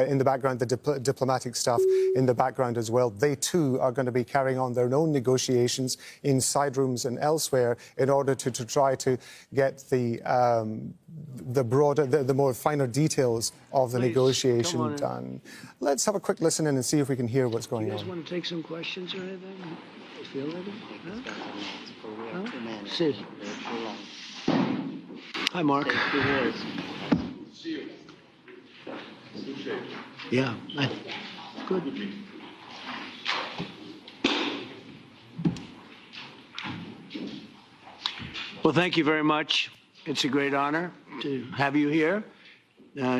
In the background, the diplomatic staff in the background as well. They too are going to be carrying on their own negotiations in side rooms and elsewhere in order to try to get the broader, the more finer details of the negotiation done. Let's have a quick listen in and see if we can hear what's going on. You guys want to take some questions or anything? You feel ready? Huh? See. Hi, Mark. Yeah, good. Well, thank you very much. It's a great honor to have you here.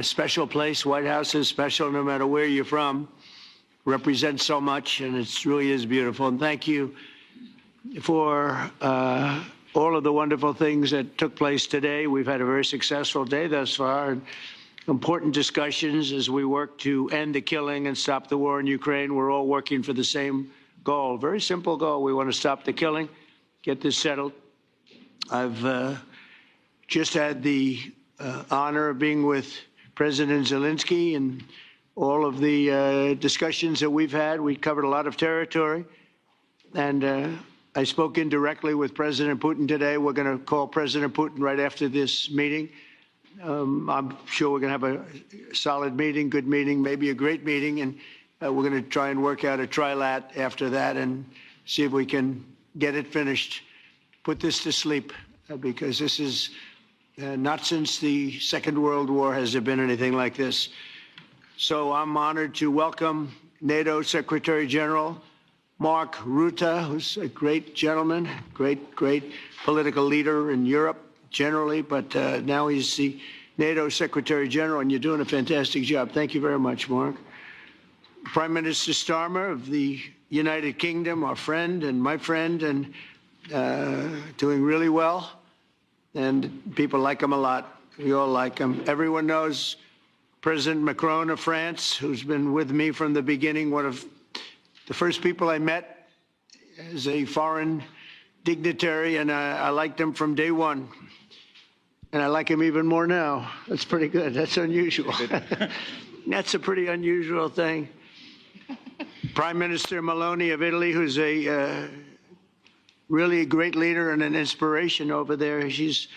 Special place. White House is special no matter where you're from. Represents so much, and it really is beautiful. And thank you for all of the wonderful things that took place today. We've had a very successful day thus far. And important discussions as we work to end the killing and stop the war in Ukraine. We're all working for the same goal, very simple goal. We want to stop the killing, get this settled. I've just had the honor of being with President Zelensky and all of the discussions that we've had. We covered a lot of territory, and I spoke indirectly with President Putin today. We're going to call President Putin right after this meeting. I'm sure we're going to have a solid meeting, good meeting, maybe a great meeting, and we're going to try and work out a trilat after that and see if we can get it finished, put this to sleep, because this is not since the Second World War has there been anything like this. So I'm honored to welcome NATO Secretary General Mark Rutte, who's a great gentleman, great political leader in Europe generally, but now he's the NATO Secretary General, and you're doing a fantastic job. Thank you very much, Mark. Prime Minister Starmer of the United Kingdom, our friend and my friend, and doing really well. And people like him a lot. We all like him. Everyone knows President Macron of France, who's been with me from the beginning, one of the first people I met as a foreign dignitary, and I liked him from day one. And I like him even more now. That's pretty good. That's unusual. That's a pretty unusual thing. Prime Minister Meloni of Italy, who's a really a great leader and an inspiration over there. She's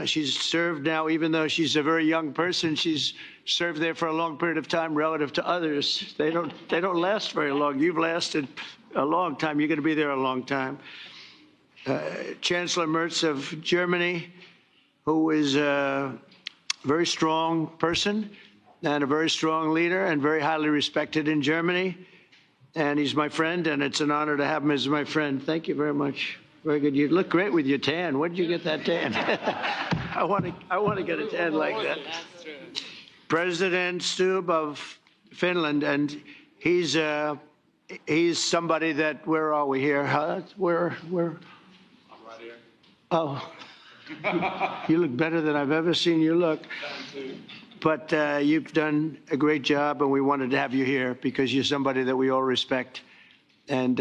served now, even though she's a very young person, she's served there for a long period of time relative to others. They don't last very long. You've lasted a long time. You're going to be there a long time. Chancellor Merz of Germany, who is a very strong person and a very strong leader and very highly respected in Germany. And he's my friend, and it's an honor to have him as my friend. Thank you very much. Very good. You look great with your tan. Where did you get that tan? I want to get a tan like that. President Stubb of Finland, and he's somebody that, where are we here? Where? I'm right here. Oh. You look better than I've ever seen you look. But you've done a great job, and we wanted to have you here because you're somebody that we all respect. And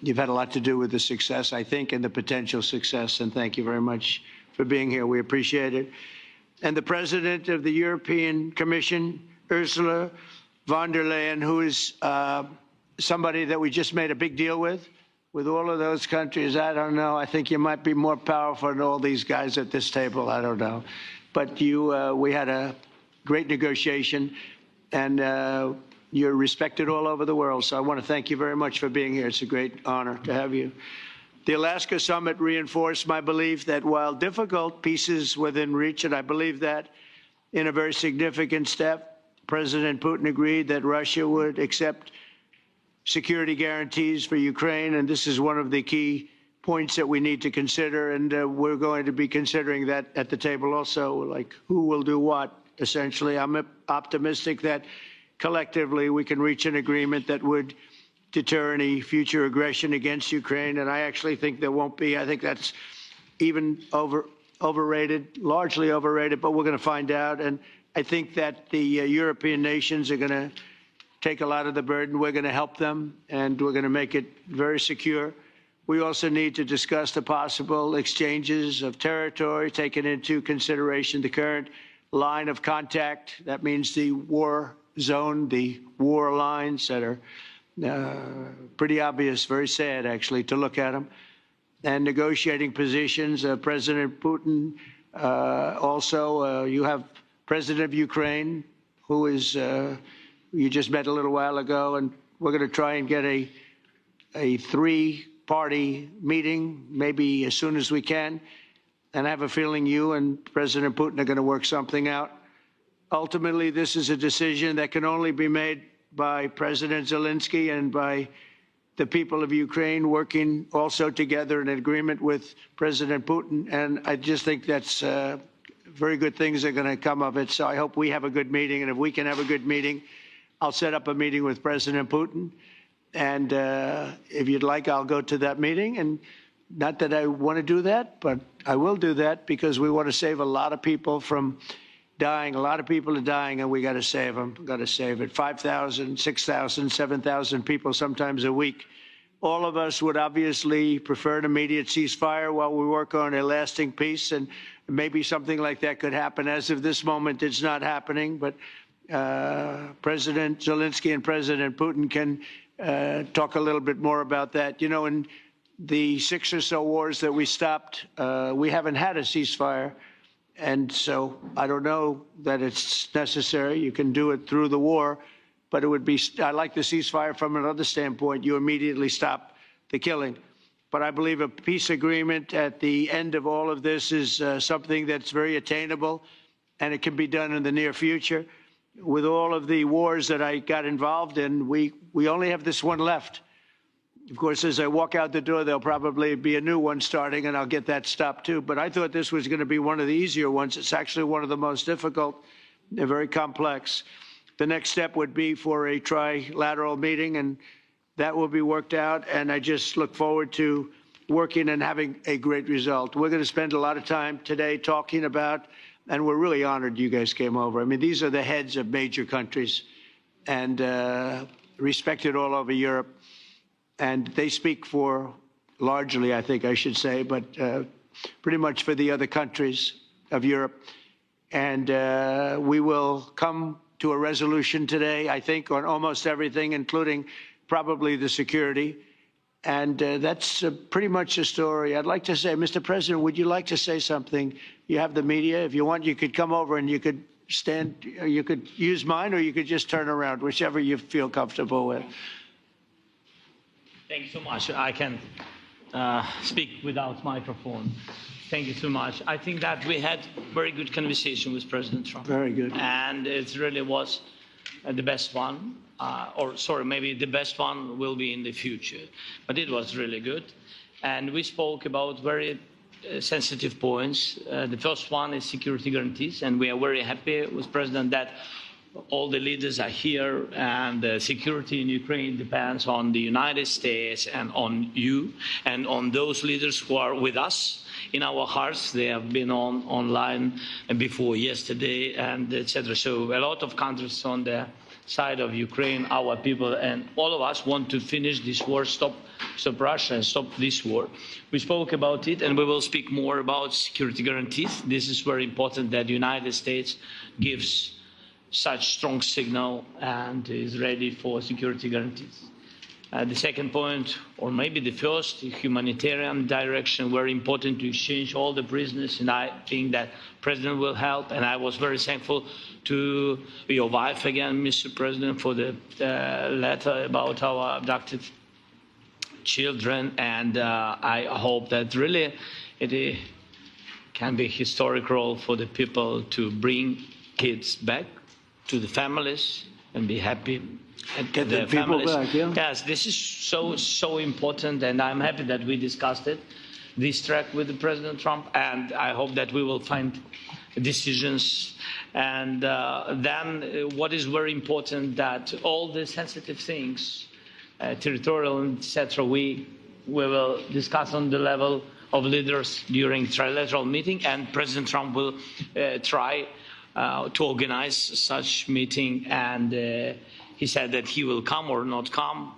you've had a lot to do with the success, I think, and the potential success. And thank you very much for being here. We appreciate it. And the President of the European Commission, Ursula von der Leyen, who is somebody that we just made a big deal with all of those countries. I don't know. I think you might be more powerful than all these guys at this table. I don't know. But we had a great negotiation, and you're respected all over the world. So I want to thank you very much for being here. It's a great honor to have you. The Alaska summit reinforced my belief that while difficult, peace is within reach, and I believe that in a very significant step, President Putin agreed that Russia would accept security guarantees for Ukraine, and this is one of the key points that we need to consider, and we're going to be considering that at the table also, like who will do what, essentially. I'm optimistic that collectively we can reach an agreement that would deter any future aggression against Ukraine, and I actually think there won't be. I think that's even overrated, largely overrated, but we're going to find out. And I think that the European nations are going to take a lot of the burden. We're going to help them, and we're going to make it very secure. We also need to discuss the possible exchanges of territory, taking into consideration the current line of contact. That means the war zone, the war lines that are pretty obvious, very sad, actually, to look at them, and negotiating positions. President Putin, also, you have President of Ukraine, who is, you just met a little while ago, and we're going to try and get a three-party meeting, maybe as soon as we can. And I have a feeling you and President Putin are going to work something out. Ultimately, this is a decision that can only be made by President Zelensky and by the people of Ukraine working also together in agreement with President Putin. And I just think that's very good things are going to come of it. So I hope we have a good meeting. And if we can have a good meeting, I'll set up a meeting with President Putin. And if you'd like, I'll go to that meeting. And not that I want to do that, but I will do that because we want to save a lot of people from dying. A lot of people are dying, and we got to save them. Got to save it. 5,000, 6,000, 7,000 people sometimes a week. All of us would obviously prefer an immediate ceasefire while we work on a lasting peace, and maybe something like that could happen. As of this moment, it's not happening, but President Zelensky and President Putin can talk a little bit more about that. You know, in the 6 or so wars that we stopped, we haven't had a ceasefire. And so I don't know that it's necessary. You can do it through the war, but it would be, I like the ceasefire from another standpoint. You immediately stop the killing. But I believe a peace agreement at the end of all of this is something that's very attainable, and it can be done in the near future. With all of the wars that I got involved in, we only have this one left. Of course, as I walk out the door, there'll probably be a new one starting, and I'll get that stopped too. But I thought this was going to be one of the easier ones. It's actually one of the most difficult. They're very complex. The next step would be for a trilateral meeting, and that will be worked out. And I just look forward to working and having a great result. We're going to spend a lot of time today talking about, and we're really honored you guys came over. I mean, these are the heads of major countries and respected all over Europe. And they speak for, largely, I think I should say, but pretty much for the other countries of Europe. And we will come to a resolution today, I think, on almost everything, including probably the security. And that's pretty much the story. I'd like to say, Mr. President, would you like to say something? You have the media. If you want, you could come over and you could stand, you could use mine, or you could just turn around, whichever you feel comfortable with. Thank you so much. I can speak without microphone. Thank you so much. I think that we had very good conversation with President Trump. Very good. And it really was the best one. Or sorry, maybe the best one will be in the future. But it was really good. And we spoke about very sensitive points. The first one is security guarantees. And we are very happy with President that all the leaders are here, and the security in Ukraine depends on the United States and on you and on those leaders who are with us in our hearts. They have been online before yesterday, and etc. So a lot of countries on the side of Ukraine, our people, and all of us want to finish this war, stop Russia and stop this war. We spoke about it, and we will speak more about security guarantees. This is very important that the United States gives such strong signal and is ready for security guarantees. The second point, or maybe the first, the humanitarian direction, very important to exchange all the prisoners, and I think that President will help. And I was very thankful to your wife again, Mr. President, for the letter about our abducted children, and I hope that really it can be a historic role for the people to bring kids back to the families and be happy and get the people back, yeah. Yes, this is so important, and I'm happy that we discussed it, this track with the President Trump, and I hope that we will find decisions. And then what is very important, that all the sensitive things, territorial, etc., we will discuss on the level of leaders during trilateral meeting, and President Trump will try to organize such meeting, and he said that he will come or not come.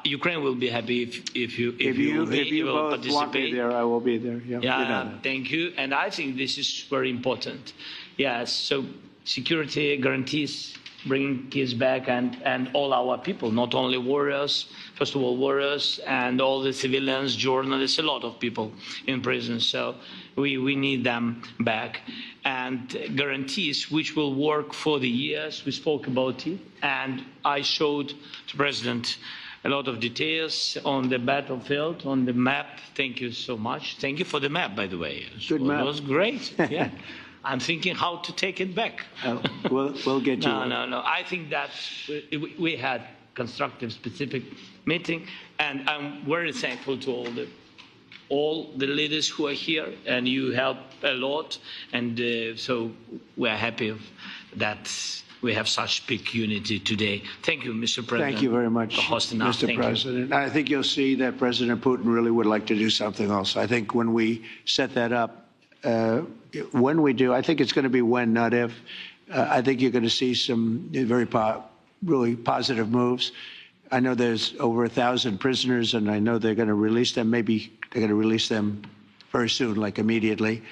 Ukraine will be happy if you will both want me there, I will be there. Yeah, yeah, you know, thank you. And I think this is very important. Yes, so security guarantees bringing kids back and all our people, not only warriors, first of all, warriors and all the civilians, journalists, a lot of people in prison. So we need them back. And guarantees which will work for the years. We spoke about it. And I showed to President a lot of details on the battlefield, on the map. Thank you so much. Thank you for the map, by the way. Good map. It was great. Yeah. I'm thinking how to take it back. We'll get you. No. I think that we had constructive, specific meeting, and I'm very thankful to all the leaders who are here, and you help a lot, and so we are happy that we have such big unity today. Thank you, Mr. President. Thank you very much, for hosting us. Mr. President. I think you'll see that President Putin really would like to do something else. I think when we set that up, when we do, I think it's going to be when, not if. I think you're going to see some really positive moves. I know there's over 1,000 prisoners, and I know they're going to release them. Maybe they're going to release them very soon, like immediately,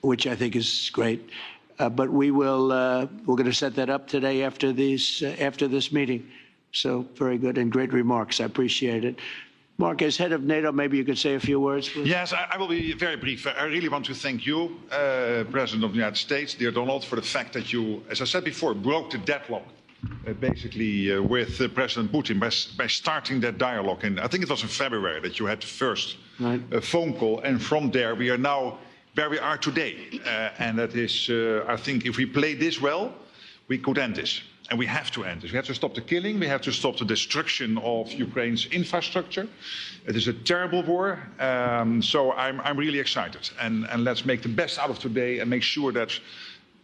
which I think is great. But we're going to set that up today after this meeting. So very good and great remarks. I appreciate it. Mark, as head of NATO, maybe you could say a few words, please. Yes, I will be very brief. I really want to thank you, President of the United States, dear Donald, for the fact that you, as I said before, broke the deadlock, basically, with President Putin by starting that dialogue. And I think it was in February that you had the first phone call. And from there, we are now where we are today. And that is, I think, if we play this well, we could end this. And we have to end this. We have to stop the killing. We have to stop the destruction of Ukraine's infrastructure. It is a terrible war. So I'm really excited. And let's make the best out of today and make sure that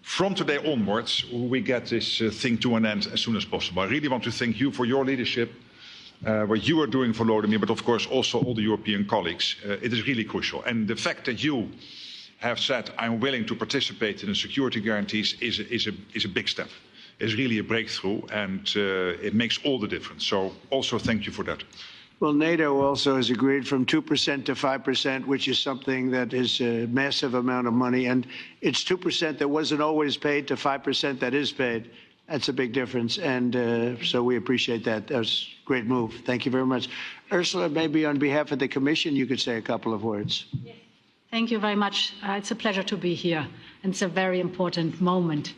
from today onwards, we get this thing to an end as soon as possible. I really want to thank you for your leadership, what you are doing for Volodymyr, but of course also all the European colleagues. It is really crucial. And the fact that you have said, I'm willing to participate in the security guarantees is a big step. Is really a breakthrough, and it makes all the difference. So also thank you for that. Well, NATO also has agreed from 2% to 5%, which is something that is a massive amount of money. And it's 2% that wasn't always paid to 5% that is paid. That's a big difference. And so we appreciate that. That was a great move. Thank you very much. Ursula, maybe on behalf of the Commission, you could say a couple of words. Yes. Thank you very much. It's a pleasure to be here. And it's a very important moment.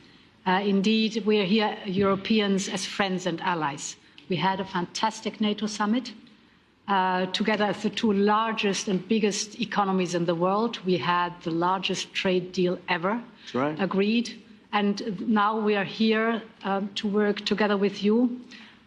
Indeed, we are here, Europeans, as friends and allies. We had a fantastic NATO summit. Together as the two largest and biggest economies in the world, we had the largest trade deal ever agreed. And now we are here to work together with you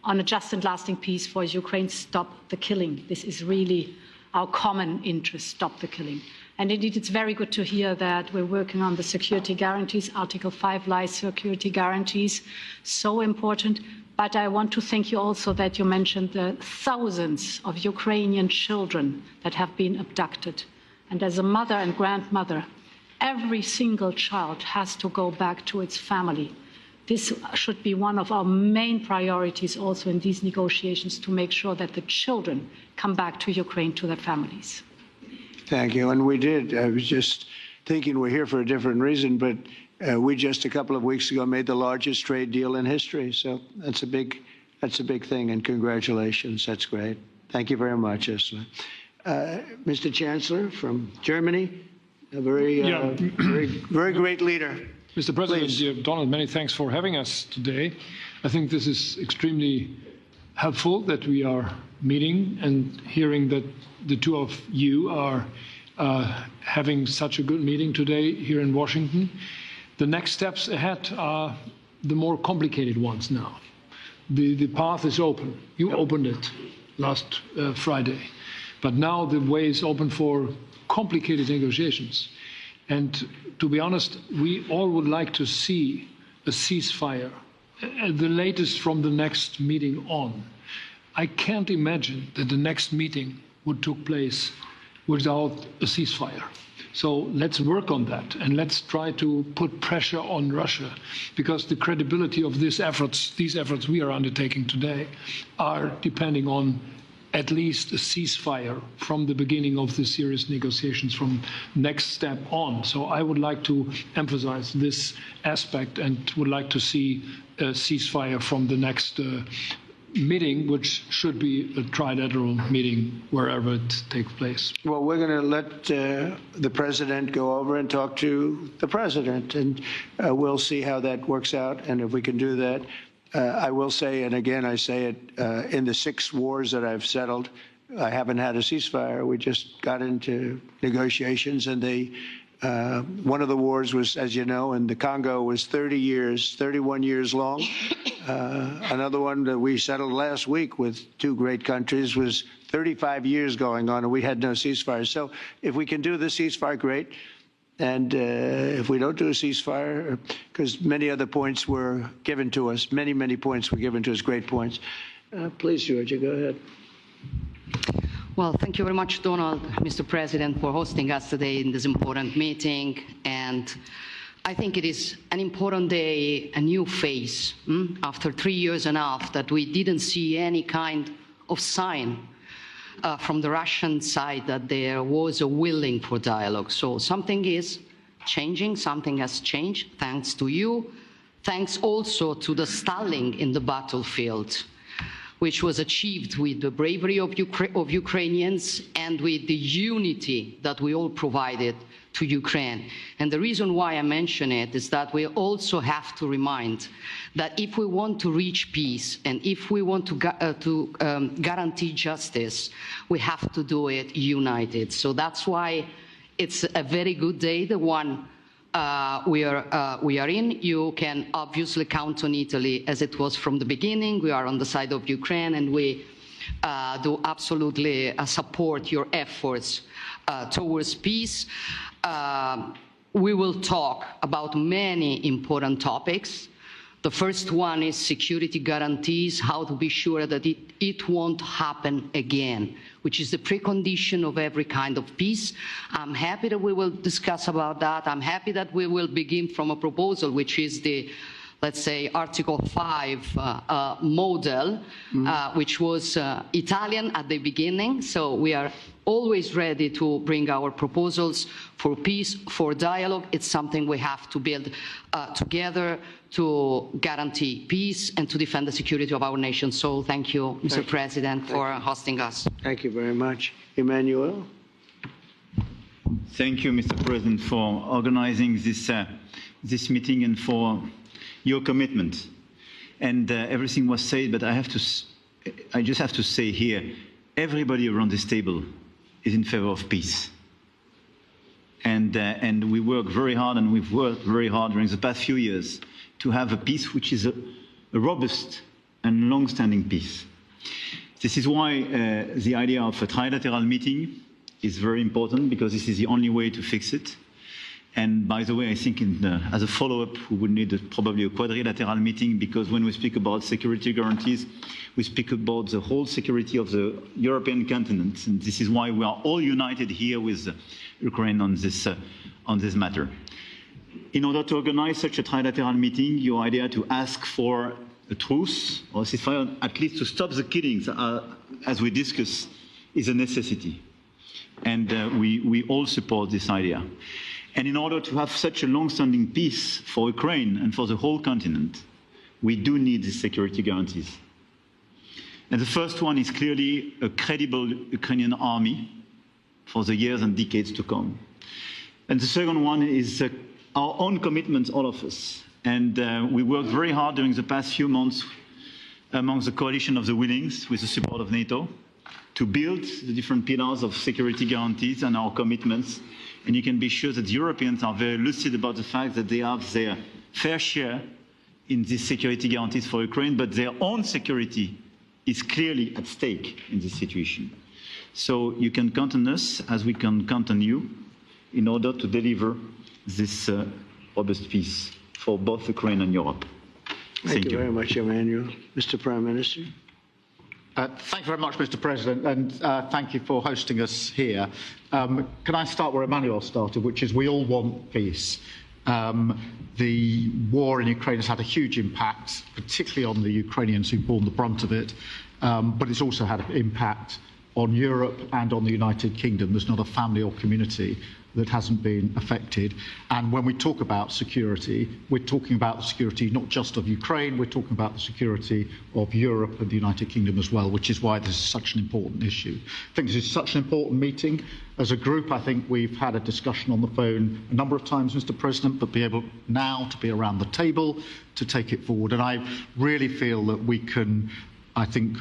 on a just and lasting peace for Ukraine. Stop the killing. This is really our common interest, stop the killing. And indeed, it's very good to hear that we're working on the security guarantees, Article 5 lies security guarantees, so important. But I want to thank you also that you mentioned the thousands of Ukrainian children that have been abducted. And as a mother and grandmother, every single child has to go back to its family. This should be one of our main priorities also in these negotiations, to make sure that the children come back to Ukraine, to their families. Thank you. And we did. I was just thinking we're here for a different reason, but we just a couple of weeks ago made the largest trade deal in history. So that's a big thing. And congratulations. That's great. Thank you very much, Ursula. Mr. Chancellor from Germany, a very great leader. Mr. President, Donald, many thanks for having us today. I think this is extremely helpful that we are meeting and hearing that the two of you are having such a good meeting today here in Washington. The next steps ahead are the more complicated ones now. The path is open. You opened it last Friday. But now the way is open for complicated negotiations. And to be honest, we all would like to see a ceasefire, the latest from the next meeting on. I can't imagine that the next meeting would take place without a ceasefire. So let's work on that, and let's try to put pressure on Russia, because the credibility of these efforts we are undertaking today are depending on at least a ceasefire from the beginning of the serious negotiations from next step on. So I would like to emphasize this aspect and would like to see a ceasefire from the next meeting, which should be a trilateral meeting wherever it takes place. Well, we're going to let the president go over and talk to the president, and we'll see how that works out and if we can do that. I will say, and again, I say it, in the 6 wars that I've settled, I haven't had a ceasefire. We just got into negotiations, and one of the wars was, as you know, in the Congo was 31 years long. Another one that we settled last week with 2 great countries was 35 years going on, and we had no ceasefire. So if we can do the ceasefire, great. And if we don't do a ceasefire, because many other points were given to us, many points were given to us, great points. Please, Georgia, go ahead. Well, thank you very much, Donald, Mr. President, for hosting us today in this important meeting. And I think it is an important day, a new phase, after 3 years and a half that we didn't see any kind of sign from the Russian side that there was a willing for dialogue. So something is changing, something has changed, thanks to you. Thanks also to the stalling in the battlefield, which was achieved with the bravery of Ukrainians and with the unity that we all provided to Ukraine. And the reason why I mention it is that we also have to remind that if we want to reach peace and if we want to guarantee justice, we have to do it united. So that's why it's a very good day, the one we are in. You can obviously count on Italy as it was from the beginning. We are on the side of Ukraine, and we do absolutely support your efforts towards peace. We will talk about many important topics. The first one is security guarantees, how to be sure that it won't happen again, which is the precondition of every kind of peace. I'm happy that we will discuss about that. I'm happy that we will begin from a proposal, which is the, let's say, Article 5 model, which was Italian at the beginning. So we are always ready to bring our proposals for peace, for dialogue. It's something we have to build together to guarantee peace and to defend the security of our nation. So thank you, Mr. President, for hosting us. Thank you very much. Emmanuel? Thank you, Mr. President, for organizing this meeting and for your commitment. And everything was said, but I just have to say here, everybody around this table is in favor of peace. And we work very hard, and we've worked very hard during the past few years to have a peace which is a robust and long-standing peace. This is why the idea of a trilateral meeting is very important, because this is the only way to fix it. And by the way, I think as a follow-up, we would need probably a quadrilateral meeting, because when we speak about security guarantees, we speak about the whole security of the European continent. And this is why we are all united here with Ukraine on this matter. In order to organize such a trilateral meeting, your idea to ask for a truce or a ceasefire, at least to stop the killings, as we discussed, is a necessity. And we all support this idea. And in order to have such a long-standing peace for Ukraine and for the whole continent, we do need these security guarantees. And the first one is clearly a credible Ukrainian army for the years and decades to come. And the second one is our own commitments, all of us. And we worked very hard during the past few months among the coalition of the willings, with the support of NATO, to build the different pillars of security guarantees and our commitments. And you can be sure that the Europeans are very lucid about the fact that they have their fair share in these security guarantees for Ukraine, but their own security is clearly at stake in this situation. So you can count on us, as we can count on you, in order to deliver this robust peace for both Ukraine and Europe. Thank you very much, Emmanuel. Mr. Prime Minister? Thank you very much, Mr. President, and thank you for hosting us here. Can I start where Emmanuel started, which is we all want peace. The war in Ukraine has had a huge impact, particularly on the Ukrainians who've borne the brunt of it, but it's also had an impact on Europe and on the United Kingdom. There's not a family or community that hasn't been affected. And when we talk about security, we're talking about the security not just of Ukraine, we're talking about the security of Europe and the United Kingdom as well, which is why this is such an important issue. I think this is such an important meeting. As a group, I think we've had a discussion on the phone a number of times, Mr. President, but be able now to be around the table to take it forward. And I really feel that we can, I think,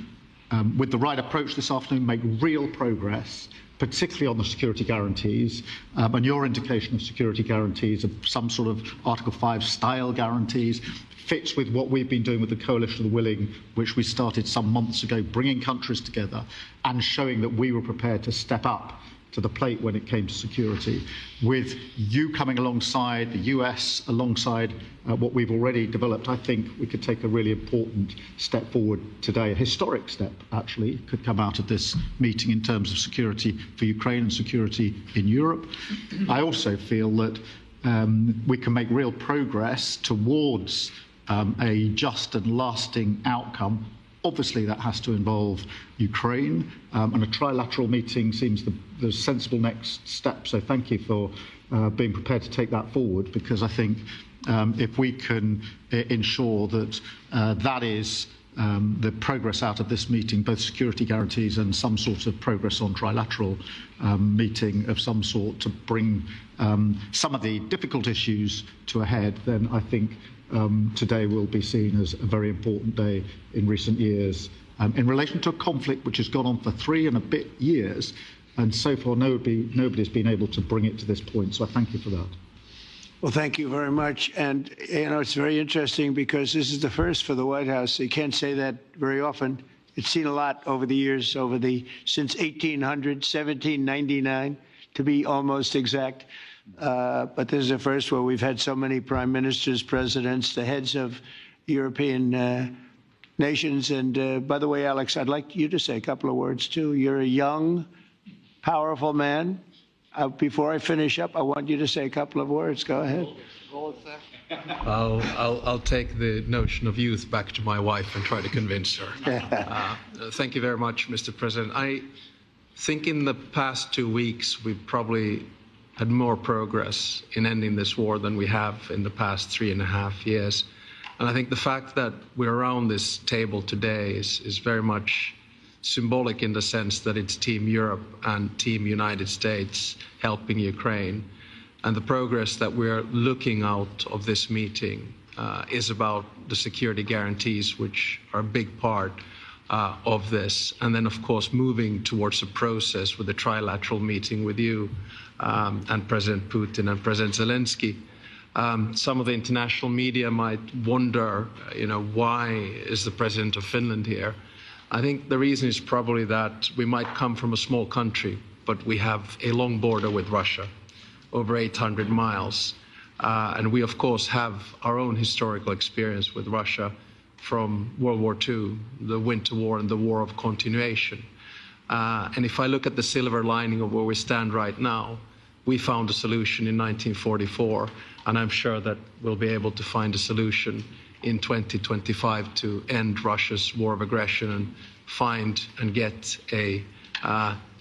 with the right approach this afternoon, make real progress, particularly on the security guarantees, and your indication of security guarantees of some sort of Article 5 style guarantees fits with what we've been doing with the Coalition of the Willing, which we started some months ago, bringing countries together and showing that we were prepared to step up to the plate when it came to security. With you coming alongside, the US alongside what we've already developed, I think we could take a really important step forward today. A historic step, actually, could come out of this meeting in terms of security for Ukraine and security in Europe. I also feel that we can make real progress towards a just and lasting outcome. Obviously, that has to involve Ukraine, and a trilateral meeting seems the sensible next step. So thank you for being prepared to take that forward, because I think if we can ensure that that is the progress out of this meeting, both security guarantees and some sort of progress on trilateral meeting of some sort to bring some of the difficult issues to a head, then I think today will be seen as a very important day in recent years in relation to a conflict which has gone on for 3 and a bit years, and so far nobody's been able to bring it to this point. So I thank you for that. Well, thank you very much. And, you know, it's very interesting because this is the first for the White House. You can't say that very often. It's seen a lot over the years, since 1800, 1799, to be almost exact. But this is the first where we've had so many prime ministers, presidents, the heads of European nations. And by the way, Alex, I'd like you to say a couple of words, too. You're a young, powerful man. Before I finish up, I want you to say a couple of words. Go ahead. I'll take the notion of youth back to my wife and try to convince her. Thank you very much, Mr. President. I think in the past 2 weeks, we've probably had more progress in ending this war than we have in the past 3.5 years. And I think the fact that we're around this table today is very much symbolic in the sense that it's Team Europe and Team United States helping Ukraine. And the progress that we're looking out of this meeting is about the security guarantees, which are a big part of this. And then, of course, moving towards a process with a trilateral meeting with you and President Putin and President Zelensky. Some of the international media might wonder, why is the President of Finland here? I think the reason is probably that we might come from a small country, but we have a long border with Russia, over 800 miles. And we, of course, have our own historical experience with Russia from World War II, the Winter War and the War of Continuation. And if I look at the silver lining of where we stand right now, we found a solution in 1944, and I'm sure that we'll be able to find a solution in 2025 to end Russia's war of aggression and find and get a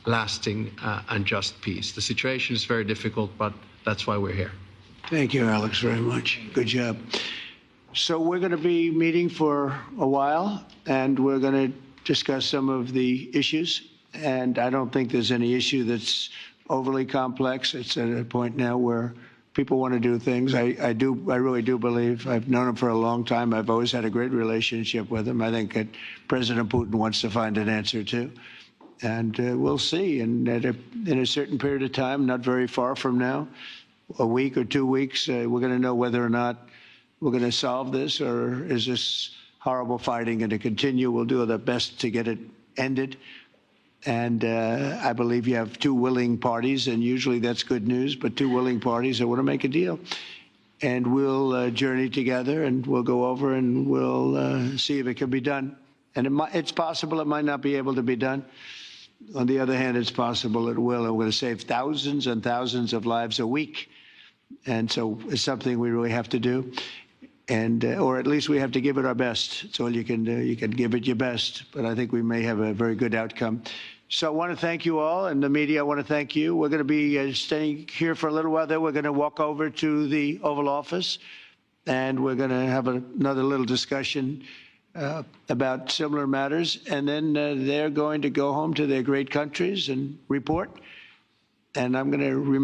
lasting and just peace. The situation is very difficult, but that's why we're here. Thank you, Alex, very much. Good job. So we're going to be meeting for a while, and we're going to discuss some of the issues. And I don't think there's any issue that's overly complex. It's at a point now where people want to do things. I really do believe. I've known him for a long time. I've always had a great relationship with him. I think that President Putin wants to find an answer too. And we'll see. And in a certain period of time, not very far from now, a week or 2 weeks, we're going to know whether or not we're going to solve this, or is this horrible fighting going to continue? We'll do our best to get it ended. And I believe you have 2 willing parties, and usually that's good news, but 2 willing parties that want to make a deal. And we'll journey together, and we'll go over, and we'll see if it can be done. And it's possible it might not be able to be done. On the other hand, it's possible it will. And we're going to save thousands and thousands of lives a week. And so it's something we really have to do. and or at least we have to give it our best. It's all you can do. You can give it your best, but I think we may have a very good outcome. So I want to thank you all, and the media, I want to thank you. We're going to be staying here for a little while. Then we're going to walk over to the Oval Office, and we're going to have another little discussion about similar matters. And then they're going to go home to their great countries and report. And I'm going to remain